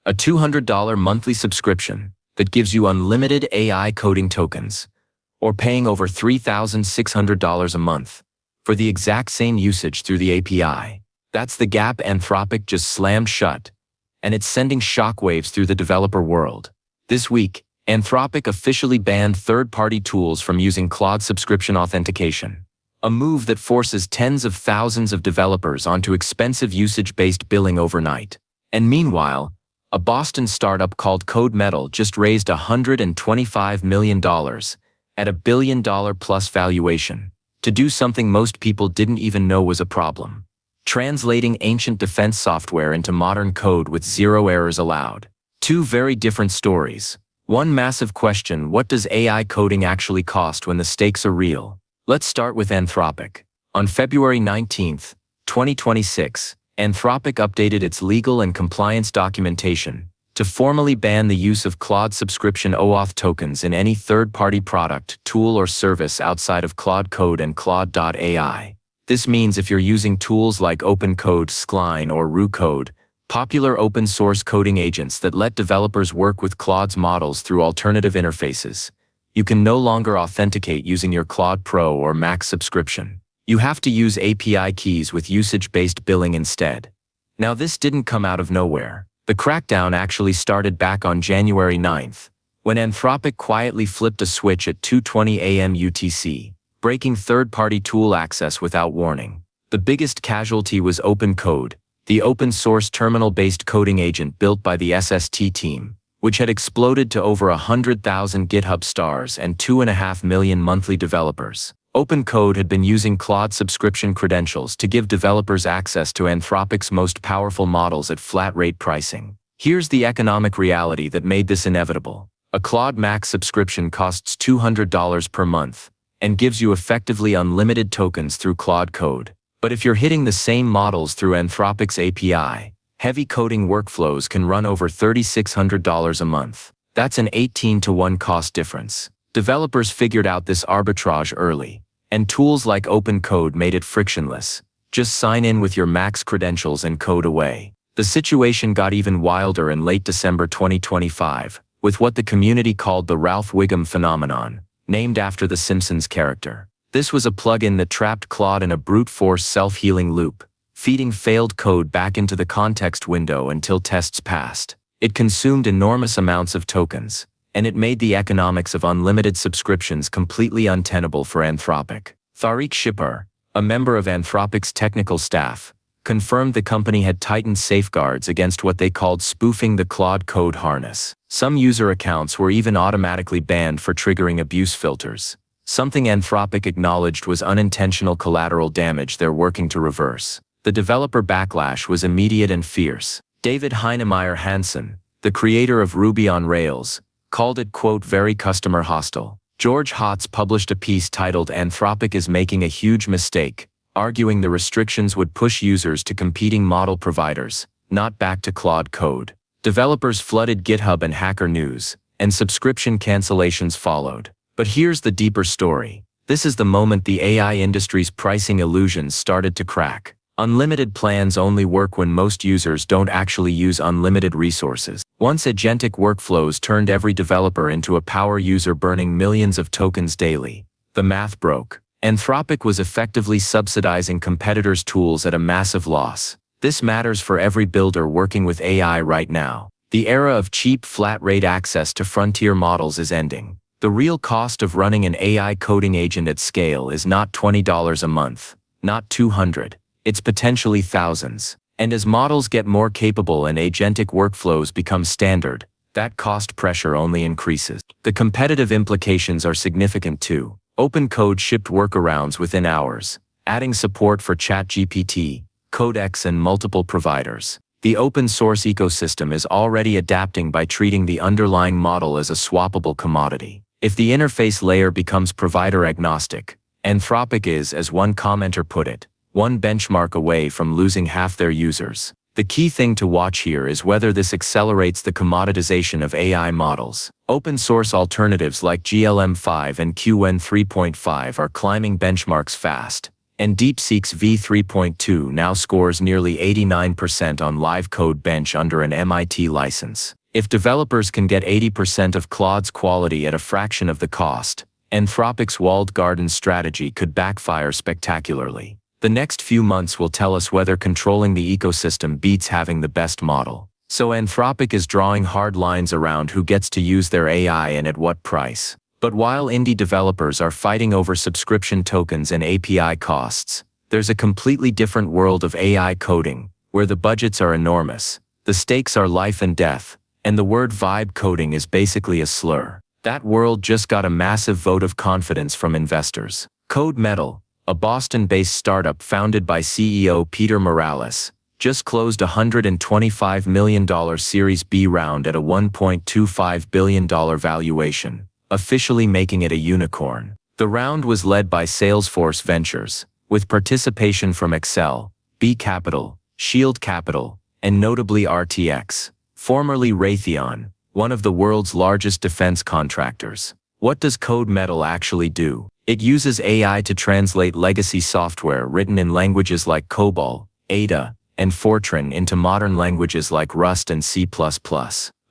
A $200 monthly subscription that gives you unlimited AI coding tokens, or paying over $3,600 a month for the exact same usage through the API. That's the gap Anthropic just slammed shut, and it's sending shockwaves through the developer world. This week, Anthropic officially banned third-party tools from using Claude subscription authentication, a move that forces tens of thousands of developers onto expensive usage-based billing overnight. And meanwhile, a Boston startup called Code Metal just raised $125 million at a $1 billion-plus valuation to do something most people didn't even know was a problem: translating ancient defense software into modern code with zero errors allowed. Two very different stories. One massive question: what does AI coding actually cost when the stakes are real? Let's start with Anthropic. On February 19, 2026, Anthropic updated its legal and compliance documentation to formally ban the use of Claude subscription OAuth tokens in any third-party product, tool, or service outside of Claude Code and claudeai. This means if you're using tools like OpenCode, Skline, or RuCode, popular open-source coding agents that let developers work with Claude's models through alternative interfaces, you can no longer authenticate using your Claude Pro or Max subscription. You have to use API keys with usage-based billing instead. Now, this didn't come out of nowhere. The crackdown actually started back on January 9th, when Anthropic quietly flipped a switch at 2:20 a.m. UTC, breaking third-party tool access without warning. The biggest casualty was OpenCode, the open-source terminal-based coding agent built by the SST team, which had exploded to over 100,000 GitHub stars and 2.5 million monthly developers. OpenCode had been using Claude subscription credentials to give developers access to Anthropic's most powerful models at flat-rate pricing. Here's the economic reality that made this inevitable. A Claude Max subscription costs $200 per month and gives you effectively unlimited tokens through Claude Code. But if you're hitting the same models through Anthropic's API, heavy coding workflows can run over $3,600 a month. That's an 18-to-1 cost difference. Developers figured out this arbitrage early, and tools like OpenCode made it frictionless. Just sign in with your Max credentials and code away. The situation got even wilder in late December 2025, with what the community called the Ralph Wiggum phenomenon, named after the Simpsons character. This was a plugin that trapped Claude in a brute-force self-healing loop, feeding failed code back into the context window until tests passed. It consumed enormous amounts of tokens, and it made the economics of unlimited subscriptions completely untenable for Anthropic. Tariq Shipar, a member of Anthropic's technical staff, confirmed the company had tightened safeguards against what they called spoofing the Claude code harness. Some user accounts were even automatically banned for triggering abuse filters, something Anthropic acknowledged was unintentional collateral damage they're working to reverse. The developer backlash was immediate and fierce. David Heinemeier Hansen, the creator of Ruby on Rails, called it, quote, very customer hostile. George Hotz published a piece titled "Anthropic is making a huge mistake," arguing the restrictions would push users to competing model providers, not back to Claude Code. Developers flooded GitHub and Hacker News, and subscription cancellations followed. But here's the deeper story. This is the moment the AI industry's pricing illusions started to crack. Unlimited plans only work when most users don't actually use unlimited resources. Once agentic workflows turned every developer into a power user burning millions of tokens daily, the math broke. Anthropic was effectively subsidizing competitors' tools at a massive loss. This matters for every builder working with AI right now. The era of cheap flat-rate access to frontier models is ending. The real cost of running an AI coding agent at scale is not $20 a month, not $200. It's potentially thousands. And as models get more capable and agentic workflows become standard, that cost pressure only increases. The competitive implications are significant too. OpenCode shipped workarounds within hours, adding support for ChatGPT, Codex, and multiple providers. The open-source ecosystem is already adapting by treating the underlying model as a swappable commodity. If the interface layer becomes provider agnostic, Anthropic is, as one commenter put it, one benchmark away from losing half their users. The key thing to watch here is whether this accelerates the commoditization of AI models. Open-source alternatives like GLM 5 and QN 3.5 are climbing benchmarks fast, and DeepSeek's v3.2 now scores nearly 89% on live code bench under an MIT license. If developers can get 80% of Claude's quality at a fraction of the cost, Anthropic's walled garden strategy could backfire spectacularly. The next few months will tell us whether controlling the ecosystem beats having the best model. So Anthropic is drawing hard lines around who gets to use their AI and at what price. But while indie developers are fighting over subscription tokens and API costs, there's a completely different world of AI coding, where the budgets are enormous, the stakes are life and death, and the word vibe coding is basically a slur. That world just got a massive vote of confidence from investors. Code Metal, a Boston-based startup founded by CEO Peter Morales, just closed a $125 million Series B round at a $1.25 billion valuation, officially making it a unicorn. The round was led by Salesforce Ventures, with participation from Excel, B Capital, Shield Capital, and notably RTX, formerly Raytheon, one of the world's largest defense contractors. What does Code Metal actually do? It uses AI to translate legacy software written in languages like COBOL, Ada, and Fortran into modern languages like Rust and C++.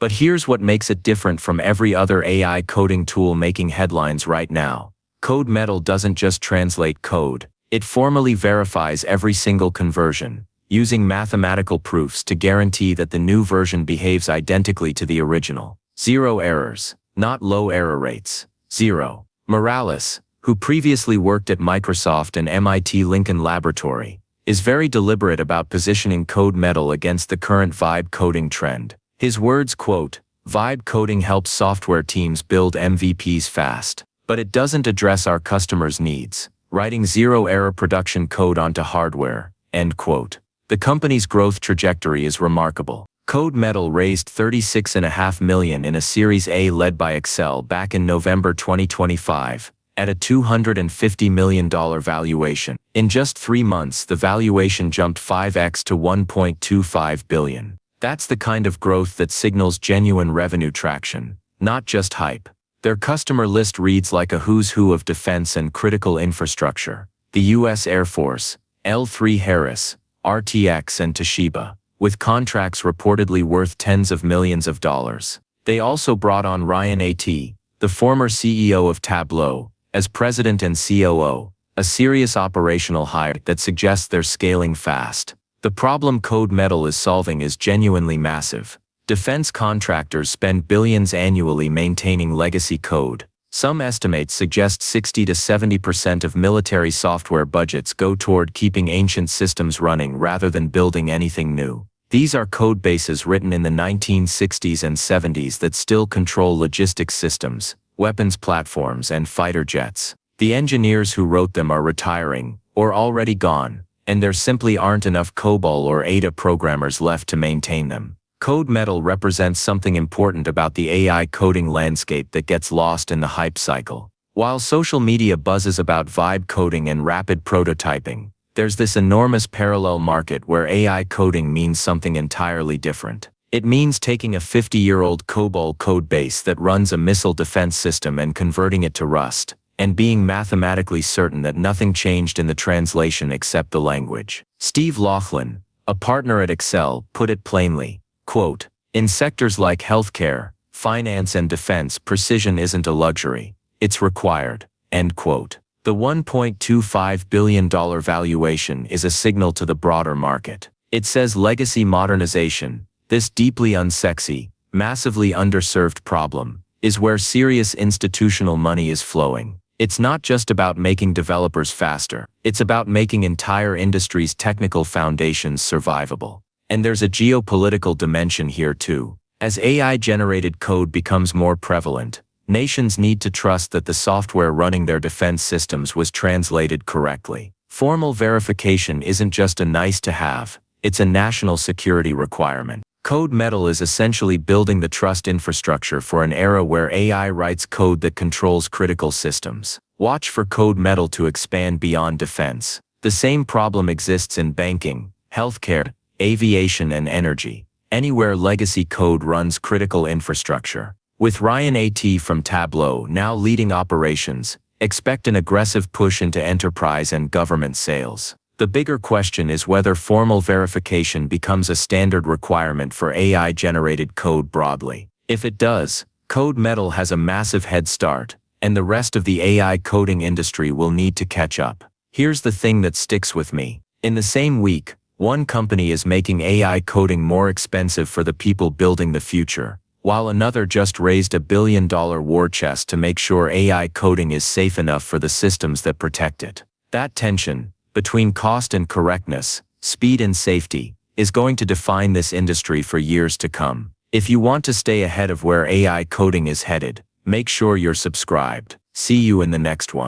But here's what makes it different from every other AI coding tool making headlines right now. Code Metal doesn't just translate code, it formally verifies every single conversion, using mathematical proofs to guarantee that the new version behaves identically to the original. Zero errors, not low error rates. Zero. Morales, who previously worked at Microsoft and MIT Lincoln Laboratory, is very deliberate about positioning Code Metal against the current vibe coding trend. His words, quote, "Vibe coding helps software teams build MVPs fast, but it doesn't address our customers' needs, writing zero-error production code onto hardware," end quote. The company's growth trajectory is remarkable. Code Metal raised $36.5 million in a Series A led by Excel back in November 2025, at a $250 million valuation. In just 3 months, the valuation jumped 5x to $1.25 billion. That's the kind of growth that signals genuine revenue traction, not just hype. Their customer list reads like a who's who of defense and critical infrastructure: the U.S. Air Force, L3 Harris, RTX, and Toshiba, with contracts reportedly worth tens of millions of dollars. They also brought on Ryan A.T., the former CEO of Tableau, as president and COO, a serious operational hire that suggests they're scaling fast. The problem Code Metal is solving is genuinely massive. Defense contractors spend billions annually maintaining legacy code. Some estimates suggest 60 to 70% of military software budgets go toward keeping ancient systems running rather than building anything new. These are code bases written in the 1960s and 70s that still control logistics systems, weapons platforms, and fighter jets. The engineers who wrote them are retiring, or already gone, and there simply aren't enough COBOL or Ada programmers left to maintain them. Code Metal represents something important about the AI coding landscape that gets lost in the hype cycle. While social media buzzes about vibe coding and rapid prototyping, there's this enormous parallel market where AI coding means something entirely different. It means taking a 50-year-old COBOL codebase that runs a missile defense system and converting it to Rust, and being mathematically certain that nothing changed in the translation except the language. Steve Laughlin, a partner at Excel, put it plainly, quote, "In sectors like healthcare, finance, and defense, precision isn't a luxury, it's required," end quote. The $1.25 billion valuation is a signal to the broader market. It says legacy modernization, this deeply unsexy, massively underserved problem, is where serious institutional money is flowing. It's not just about making developers faster, it's about making entire industries' technical foundations survivable. And there's a geopolitical dimension here too. As AI-generated code becomes more prevalent, nations need to trust that the software running their defense systems was translated correctly. Formal verification isn't just a nice-to-have, it's a national security requirement. Code Metal is essentially building the trust infrastructure for an era where AI writes code that controls critical systems. Watch for Code Metal to expand beyond defense. The same problem exists in banking, healthcare, aviation, and energy, anywhere legacy code runs critical infrastructure. With Ryan A.T. from Tableau now leading operations, expect an aggressive push into enterprise and government sales. The bigger question is whether formal verification becomes a standard requirement for AI-generated code broadly. If it does, Code Metal has a massive head start, and the rest of the AI coding industry will need to catch up. Here's the thing that sticks with me. In the same week, one company is making AI coding more expensive for the people building the future, while another just raised $1 billion war chest to make sure AI coding is safe enough for the systems that protect it. That tension, between cost and correctness, speed and safety, is going to define this industry for years to come. If you want to stay ahead of where AI coding is headed, make sure you're subscribed. See you in the next one.